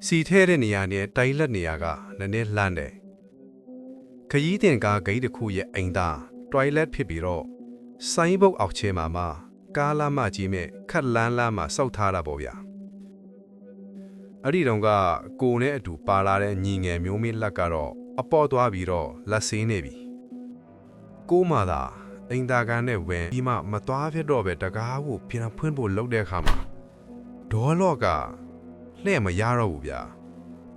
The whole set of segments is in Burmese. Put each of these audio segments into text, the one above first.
စီထဲတဲ့နေရာနဲ့တိုင်လက်နေရာကနည်းနည်းလှမ်းတယ်ခရီးတင်ကားဂိတ်တစ်ခုရဲ့အိမ်သား toilet ဖြစ်ပြီးတော့ဆိုင်းဘုတ်အောက်ချဲမှာကားလမ်းမကြီးမဲ့ခက်လန်းလန်းမှာစောက်ထားတာပေါ့ဗျာအဲ့ဒီတော့ကကိုနဲ့အတူပါလာတဲ့ညီငယ်မျိုးမင်းလက်ကတော့အပေါ်သွားပြီးတော့လက်ဆေးနေပြီကိုမှသာအိမ်သားကနဲ့ဝင်ဒီမှမသွားဖြစ်တော့ပဲတကားကိုပြန်ဖွင့်ဖို့လုပ်တဲ့အခါမှာဒေါ်လော့ကလှည့်မရတော့ဘူးဗျာ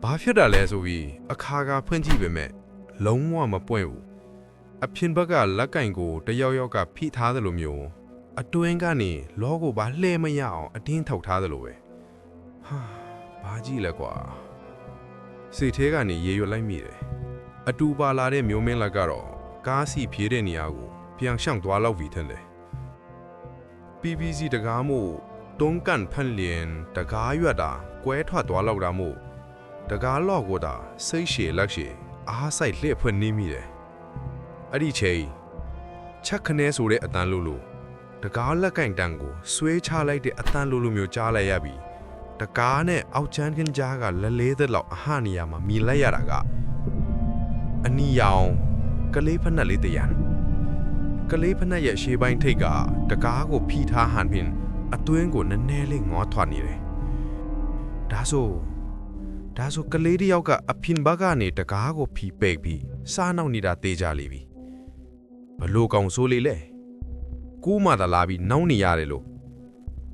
ဘာဖြစ်တာလဲဆိုပြီးအခါကဖွင့်ကြည့်ပေမဲ့လုံးဝမပွင့်ဘူးအပြင်ဘက်ကလက်ကင်ကိုတယောက်ကဖိထားသလိုမျိုးအတွင်းကနေလောကိုပါလှည့်မရအောင်အတင်းထောက်ထားသလိုပဲဟာဘာကြည့်လဲကွာစိတ်ထဲကနေရေရွတ်လိုက်မိတယ်အတူပါလာတဲ့မျိုးမင်းလက်ကတော့ကားစီဖြေးတဲ့နေရာကိုပြန်ရှောင်သွားလောက်ပြီထင်တယ် PVC တကားမို့တုံးကန်ဖန်လျင်တကားရွက်တာကွဲထွက်သွားလောက်တာမို့တကားလော့ကိုတာစိတ်ရှည်လက်ရှည်အားဆိုင်လှည့်ဖွင့်နေမိတယ်အဲ့ဒီချိန်ချက်ခနဲဆိုတဲ့အတန်လို့တကားလက်ကင်တန်ကိုဆွဲချလိုက်တဲ့အတန်လို့မျိုးကြားလိုက်ရပြီတကားနဲ့အောက်ချမ်းကင်းကြားကလလေးသက်လောက်အဟနေရာမှာမြင်လိုက်ရတာကအနီရောင်ကလေးဖက်နှက်လေးတရံကလေးဖက်နှက်ရဲ့ရှေးပိုင်းထိတ်ကတကားကိုဖိထားဟန်ပင်အတွင်းကိုနည်းနည်းလေးငေါထွက်နေတယ်ဒါဆိုကလေးတယောက်ကအဖင်ဘကနေတကားကိုဖိပိတ်ပြီးစားနောက်နေတာတေးကြလိမ့်ပြီဘလို့ကောင်ဆိုးလေးလဲကူးမှသာလာပြီးနောင်းနေရတယ်လို့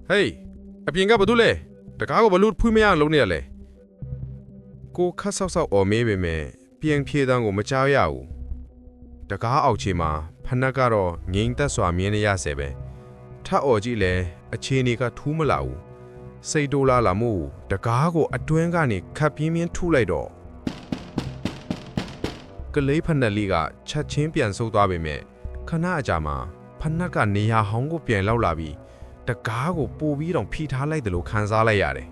ဟေးအပြင်ကဘာလို့လဲတကားကိုဘလို့ဖွင့်မရအောင်လုပ်နေရလဲကိုခတ်ဆောက်ဆောက်အော်မေးပေမဲ့ပြန်ဖြေတန်းကိုမကြားရဘူးတကားအောက်ခြေမှာဖနက်ကတော့ငိမ့်သက်စွာမြင်နေရဆဲပဲထပ်အော်ကြည့်လဲအခြေအနေကထူးမလာဘူးစိတ်တိုးလာမှုတကားကိုအတွင်းကနေခပ်ပြင်းပြင်းထုလိုက်တော့ကလေးဖနက်လေးကချက်ချင်းပြန်ဆုပ်သွားပေမဲ့ခဏအကြာမှာဖနက်ကနေရာဟောင်းကိုပြန်လောက်လာပြီးတကားကိုပို့ပြီးတော့ဖိထားလိုက်တယ်လို့ခံစားလိုက်ရတယ်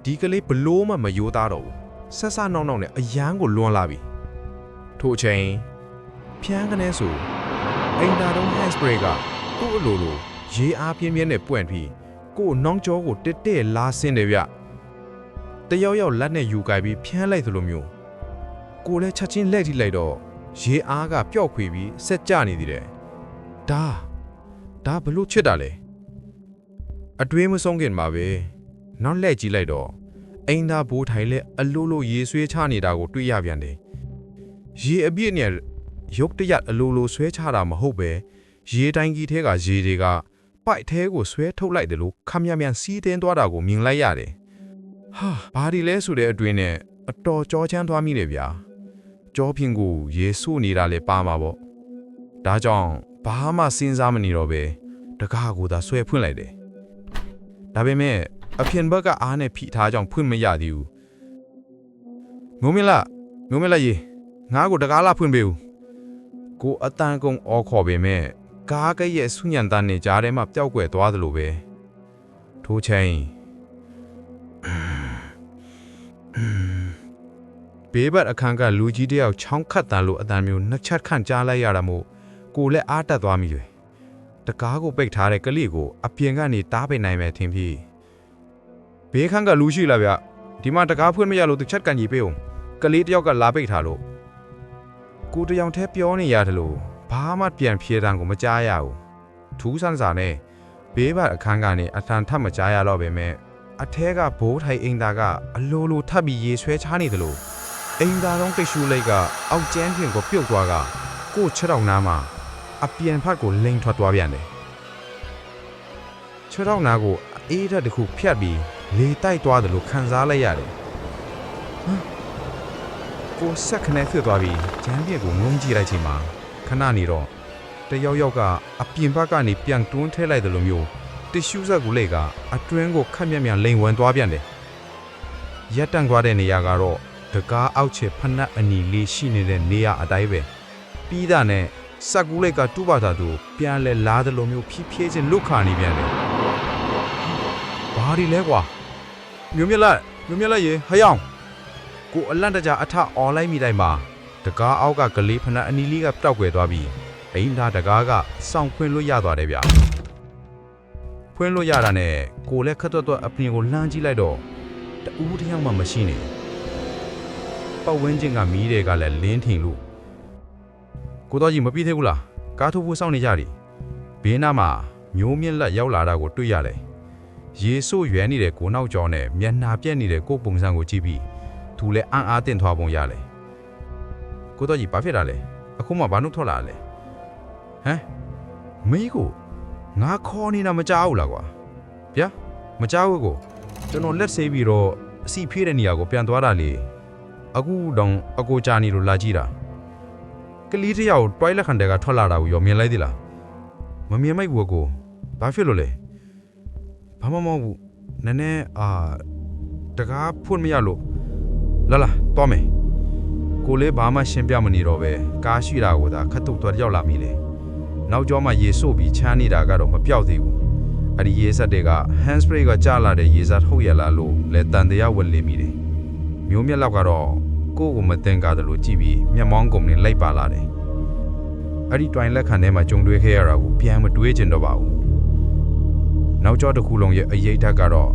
ဒီကလေးဘလို့မှမယိုးသားတော့ဘူးဆက်ဆနောက်နောက်နဲ့အယမ်းကိုလွန်လာပြီထို့အချိန်ဖျန်းကနေဆိုအိမ်သားတုံး hand spray ကသူ့အလိုလိုရေအားပြင်းပြင်းနဲ့ပွင့်ပြီးကို့နောင်ကျောကိုတက်တက်လာဆင်းတယ်ဗျတယောက်ယောက်လက်နဲ့ယူကြိုက်ပြီးဖျန်းလိုက်သလိုမျိုးကိုလည်းချက်ချင်းလက်ထိလိုက်တော့ရေအားကပျော့ခွေပြီးဆက်ကျနေသေးတယ်ဒါဘလို့ချစ်တာလဲအတွင်းမဆုံးခင်မှာပဲနောက်လက်ကြည့်လိုက်တော့အိမ်သားဘိုးထိုင်လက်အလိုလိုရေဆွဲချနေတာကိုတွေ့ရပြန်တယ်ရေအပြည့်နဲ့ရုပ်တရက်အလိုလိုဆွဲချတာမဟုတ်ပဲရေတိုင်းကြီးထဲကရေတွေကပိုက်ထဲကိုဆွဲထုတ်လိုက်တယ်လို့ခမ်းမြန်စီးတင်းသွားတာကိုမြင်လိုက်ရတယ်ဟာဘာဒီလဲဆိုတဲ့အတွင်းနဲ့အတော်ကြောချမ်းသွားမိတယ်ဗျာကြောဖြင့်ကိုရေဆိုးနေတာလဲပါမှာပေါ့ဒါကြောင့်ဘာမှစဉ်းစားမနေတော့ပဲတကားကိုသာဆွဲဖွင့်လိုက်တယ်ဒါပေမဲ့အပြင်ဘက်ကအားနဲ့ဖိထားကြောင့်ဖွင့်မရသေးဘူးငုံမလားရေငါ့ကိုတကားလာဖွင့်ပေးဦးကိုအတန်ကုန်အော်ခေါ်ပေမဲ့ကားကရဲ့ဆုညံတန်းနဲ့ကြားထဲမှာပျောက်ကွယ်သွားသလိုပဲထိုးချိန်ဘေးဘက်အခန်းကလူကြီးတယောက်ချောင်းခတ်တန်လို့အတန်မျိုးနှစ်ချက်ခန့်ကြားလိုက်ရတာမို့ကိုလည်းအားတက်သွားမိတယ်တကားကိုပိတ်ထားတဲ့ကလေးကိုအပြင်ကနေတားပိတ်နိုင်မယ်ထင်ပြီးဘေးခန်းကလူရှိလားဗျဒီမှာတကားဖွင့်မရလို့တစ်ချက်ကန်ကြီးပေးအောင်ကလေးတယောက်ကလာပိတ်ထားလို့ကိုတယောက်တည်းပြောနေရတယ်လို့ဘာမှပြန်ဖြေတန်းကိုမကြားရဘူးထူးဆန်းစာနဲ့ဘေးဘက်အခန်းကနေအထန်ထပ်မကြားရတော့ပေမဲ့အထဲကဘိုးထိုင်အိမ်သားကအလိုလိုထပ်ပြီးရေဆွဲချနေတယ်လို့အိမ်သားလုံးကိရှူလိုက်ကအောက်ကျန်းပြင်ကိုပြုတ်သွားကကို့ခြေထောက်နားမှာအပြန်ဖက်ကိုလိန်ထွက်သွားပြန်တယ်ခြေထောက်နားကိုအေးဓာတ်တစ်ခုဖြတ်ပြီးလေတိုက်သွားတယ်လို့ခံစားလိုက်ရတယ်ကိုဆက်ခနဲ့ဖြစ်သွားပြီးကျန်းပြက်ကိုငုံကြည့်လိုက်ချိန်မှာခဏနေတော့တယောက်ယောက်ကအပြင်ဘက်ကနေပြန်တွန်းထဲလိုက်တယ်လို့မျိုးတ िश ူးဆက်ကူလေးကအတွင်းကိုခက်မြက်မြက်လိန်ဝင်သွားပြန်တယ်ရက်တန့်သွားတဲ့နေရာကတော့တကားအောက်ချေဖနက်အနီလေးရှိနေတဲ့နေရာအတိုင်းပဲပြီးတာနဲ့စက်ကူးလိုက်ကတူပါတာတို့ပြန်လဲလာတယ်လို့မျိုးဖြည်းဖြည်းချင်းလွတ်ခါနေပြန်တယ်ဘာဒီလဲကွာမျိုးမြက်လိုက်ရေဟယောင်ကိုအလန့်တကြားအထအော်လိုက်မိတိုင်းမှာတကားအောက်ကကလေးဖနက်အနီလေးကပျောက်ကွယ်သွားပြီးအိမ်သားတကားကစောင့်ခွင့်လို့ရသွားတယ်ဗျဖွင့်လို့ရတာနဲ့ကိုလည်းခက်တွတ်အပြင်ကိုလှမ်းကြည့်လိုက်တော့ တူးတယောက်မှမရှိနေပတ်ဝန်းကျင်ကမီးတွေကလည်းလင်းထင်လို့ကိုတော်ကြီးမပြီးသေးဘူးလားကားထိုးဖို့စောင့်နေကြတယ်ဘေးနားမှာမျိုးမြင့်လက်ရောက်လာတာကိုတွေ့ရတယ်ရေဆို့ရွယ်နေတဲ့ကိုနောက်ကျော်နဲ့မျက်နှာပြက်နေတဲ့ကိုပုံစံကိုကြည့်ပြီးသူလည်းအံ့အားသင့်သွားပုံရတယ်ကိုတော်ကြီးဘာဖြစ်တာလဲအခုမှဘာလို့ထွက်လာလဲဟမ်မင်းကိုငါခေါ်နေတာမကြောက်ဘူးလားကွာဗျာမကြောက်ဘူးကိုကျွန်တော်လက်ဆေးပြီးတော့အစီဖေးတဲ့နေရာကိုပြန်သွားတာလေအခုတောင်အကိုကြာနေလို့လာကြည့်တာကလေးတစ်ယောက်တွိုင်းလက်ခံတဲ့ကထွက်လာတာကိုရောမြင်လိုက်သေးလားမမြင်မိုက်ဘူးကိုဘာဖြစ်လို့လဲဘာမှမဟုတ်ဘူးနည်းနည်းတကားဖွင့်မရလို့လာသွားမယ်ကိုလေးဘာမှရှင်းပြမနေတော့ပဲကားရှိတာကိုသာခတ်တုတ်သွားရောက်လာမိလေနောက်ကျောမှာရေဆို့ပြီးချမ်းနေတာကတော့မပြောက်သေးဘူးအဲ့ဒီရေစက်တွေက hand spray ကကြာလာတဲ့ရေစက်ထုတ်ရလာလို့လဲတန်တရားဝက်လေမိတယ်မျိုးမြက်လောက်ကတော့ကိုယ့်ကိုမတင်ကားတယ်လို့ကြည့်ပြီးမျက်မှောင်းကုန်နဲ့လိုက်ပါလာတယ်အဲ့ဒီတွိုင်လက်ခံထဲမှာကြုံတွေ့ခဲ့ရတာကိုပြန်မတွေးချင်တော့ပါဘူးနောက်ကျောတစ်ခုလုံးရဲ့အရေးဓာတ်ကတော့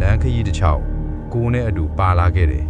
လမ်းခရီးတစ်ချောင်းကိုနဲ့အတူပါလာခဲ့တယ်